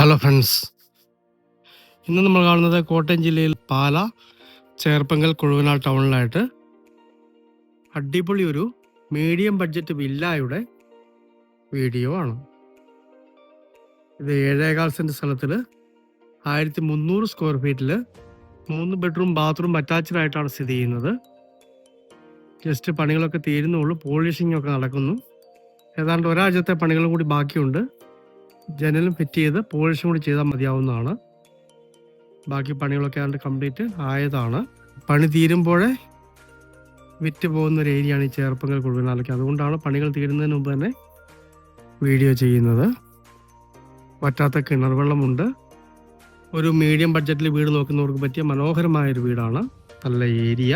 Hello friends, ഇന്ന് നമ്മൾ കാണുന്നത് കോട്ടയം ജില്ലയിൽ പാല ചേർപ്പങ്കൽ കൊഴുവനാൽ ടൗണിലായിട്ട് അടിപൊളി ഒരു മീഡിയം ബഡ്ജറ്റ് വില്ലയുടെ വീഡിയോ ആണ്. ഇത് 7.25 സെൻറ്റ് സ്ഥലത്തിൽ 1300 സ്ക്വയർ ഫീറ്റിൽ 3 ബെഡ്റൂം ബാത്റൂം അറ്റാച്ച്ഡ് ആയിട്ടാണ് സ്ഥിതി ചെയ്യുന്നത്. ജസ്റ്റ് പണികളൊക്കെ തീരുന്നുള്ളൂ, പോളിഷിംഗ് ഒക്കെ നടക്കുന്നു. ഏതാണ്ട് ഒരാഴ്ചത്തെ പണികളും കൂടി ബാക്കിയുണ്ട്. ജനലും ഫിറ്റ് ചെയ്ത് പോളിഷും കൂടി ചെയ്താൽ മതിയാവുന്നതാണ്. ബാക്കി പണികളൊക്കെ ആണ്ട് കംപ്ലീറ്റ് ആയതാണ്. പണി തീരുമ്പോഴേ വിറ്റ് പോകുന്ന ഒരു ഏരിയയാണ് ഈ ചേർപ്പങ്കൽ കൊഴുവനാലൊക്കെ. അതുകൊണ്ടാണ് പണികൾ തീരുന്നതിന് മുമ്പ് തന്നെ വീഡിയോ ചെയ്യുന്നത്. വറ്റാത്ത കിണർ വെള്ളമുണ്ട്. ഒരു മീഡിയം ബഡ്ജറ്റിൽ വീട് നോക്കുന്നവർക്ക് പറ്റിയ മനോഹരമായൊരു വീടാണ്. നല്ല ഏരിയ.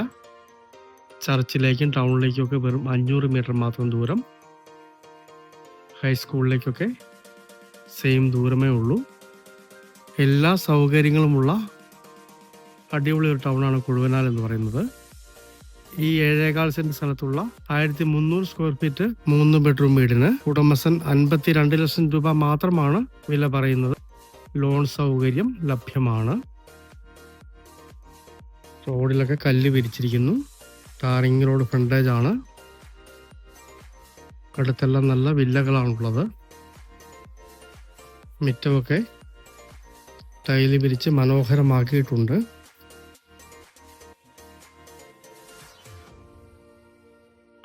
ചർച്ചിലേക്കും ടൗണിലേക്കും ഒക്കെ വെറും 500 മീറ്റർ മാത്രം ദൂരം. ഹൈസ്കൂളിലേക്കൊക്കെ സെയിം ദൂരമേ ഉള്ളൂ. എല്ലാ സൗകര്യങ്ങളുമുള്ള അടിപൊളി ഒരു ടൗണാണ് കൊഴുവനാൽ എന്ന് പറയുന്നത്. ഈ 7.25 സെൻറ്റ് സ്ഥലത്തുള്ള 1300 സ്ക്വയർ ഫീറ്റ് 3 ബെഡ്റൂം വീടിന് ഉടമസ്ഥൻ 52 ലക്ഷം രൂപ മാത്രമാണ് വില പറയുന്നത്. ലോൺ സൗകര്യം ലഭ്യമാണ്. റോഡിലൊക്കെ കല്ല് വിരിച്ചിരിക്കുന്നു. ടാറിങ് റോഡ് ഫ്രണ്ടേജ് ആണ്. അടുത്തെല്ലാം നല്ല വില്ലകളാണുള്ളത്. മുറ്റമൊക്കെ ടൈല് വിരിച്ച് മനോഹരമാക്കിയിട്ടുണ്ട്.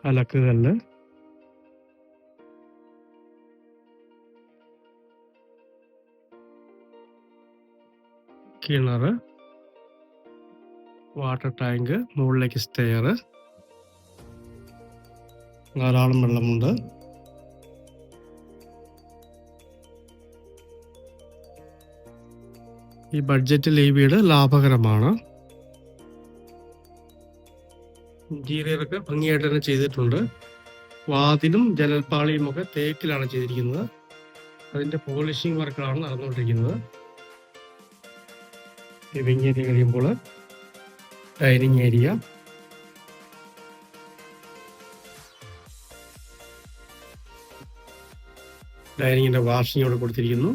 അലക്കുകല്ല്, കിണറ്, വാട്ടർ ടാങ്ക്, മുകളിലേക്ക് സ്റ്റെയർ, ധാരാളം വെള്ളമുണ്ട്. ഈ ബഡ്ജറ്റിൽ ഈ വീട് ലാഭകരമാണ്. ഇന്റീരിയറൊക്കെ ഭംഗിയായിട്ട് തന്നെ ചെയ്തിട്ടുണ്ട്. വാതിലും ജനൽപ്പാളിയും ഒക്കെ തേക്കിലാണ് ചെയ്തിരിക്കുന്നത്. അതിന്റെ പോളിഷിംഗ് വർക്കുകളാണ് നടന്നുകൊണ്ടിരിക്കുന്നത്. ലിവിംഗ് ഏരിയ കഴിയുമ്പോൾ ഡൈനിങ് ഏരിയ, ഡൈനിങ്ങിന്റെ വാഷിംഗ് ഇവിടെ കൊടുത്തിരിക്കുന്നു.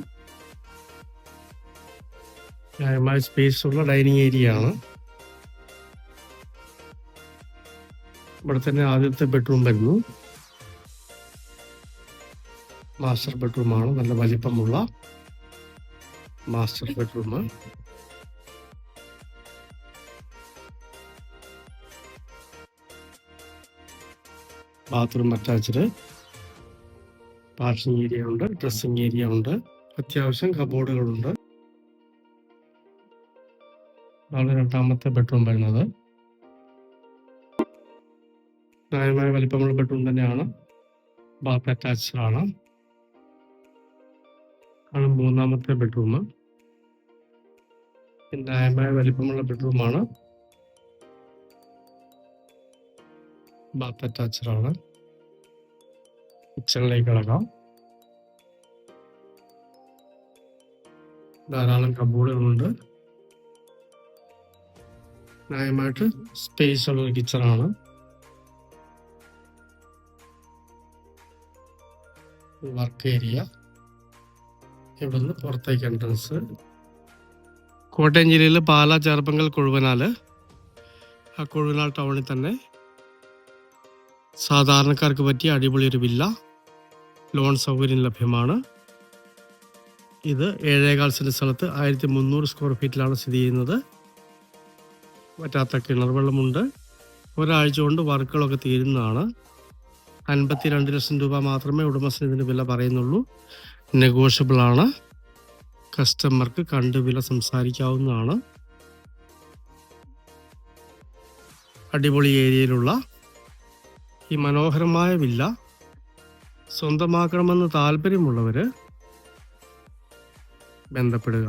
ന്യായമായ സ്പേസ് ഉള്ള ഡൈനിങ് ഏരിയ ആണ്. ഇവിടെ തന്നെ ആദ്യത്തെ ബെഡ്റൂം വരുന്നു. മാസ്റ്റർ ബെഡ്റൂമാണ്. നല്ല വലിപ്പമുള്ള master bedroom. Bathroom attached. Washing area ഉണ്ട്, ഡ്രസ്സിംഗ് ഏരിയ ഉണ്ട്, അത്യാവശ്യം കബോർഡുകളുണ്ട്. ആണ് രണ്ടാമത്തെ ബെഡ്റൂം വരുന്നത്. ന്യായമായ വലിപ്പമുള്ള ബെഡ്റൂം തന്നെയാണ്. ബാത്ത് അറ്റാച്ച്ഡ് ആണ്. ആണ് മൂന്നാമത്തെ ബെഡ്റൂം. ന്യായമായ വലിപ്പമുള്ള ബെഡ്റൂമാണ്. ബാത്ത് അറ്റാച്ച്ഡ് ആണ്. കിച്ചണിലേക്ക് കിടക്കാം. ധാരാളം കബോർഡുകളുണ്ട്. ന്യായമായിട്ട് സ്പേസ് ഉള്ള കിച്ചണാണ്. വർക്ക് ഏരിയ, ഇവിടുന്ന് പുറത്തേക്ക് എൻട്രൻസ്. കോട്ടയം ജില്ലയിൽ പാല ചേർപ്പങ്കൽ കൊഴുവനാൽ. ആ കൊഴുവനാൽ ടൗണിൽ തന്നെ സാധാരണക്കാർക്ക് പറ്റിയ അടിപൊളി ഒരു വില്ല. ലോൺ സൗകര്യം ലഭ്യമാണ്. ഇത് 7.25 സെൻറ്റ് സ്ഥലത്ത് 1300 സ്ക്വയർ ഫീറ്റിലാണ് സ്ഥിതി ചെയ്യുന്നത്. വറ്റാത്ത കിണർ വെള്ളമുണ്ട്. ഒരാഴ്ച കൊണ്ട് വർക്കുകളൊക്കെ തീരുന്നതാണ്. 52 ലക്ഷം രൂപ മാത്രമേ ഉടമസ്ഥൻ ഇതിന് വില പറയുന്നുള്ളൂ. നെഗോഷ്യബിൾ ആണ്. കസ്റ്റമർക്ക് കണ്ട് വില സംസാരിക്കാവുന്നതാണ്. അടിപൊളി ഏരിയയിലുള്ള ഈ മനോഹരമായ വില്ല സ്വന്തമാക്കണമെന്ന് താല്പര്യമുള്ളവർ ബന്ധപ്പെടുക.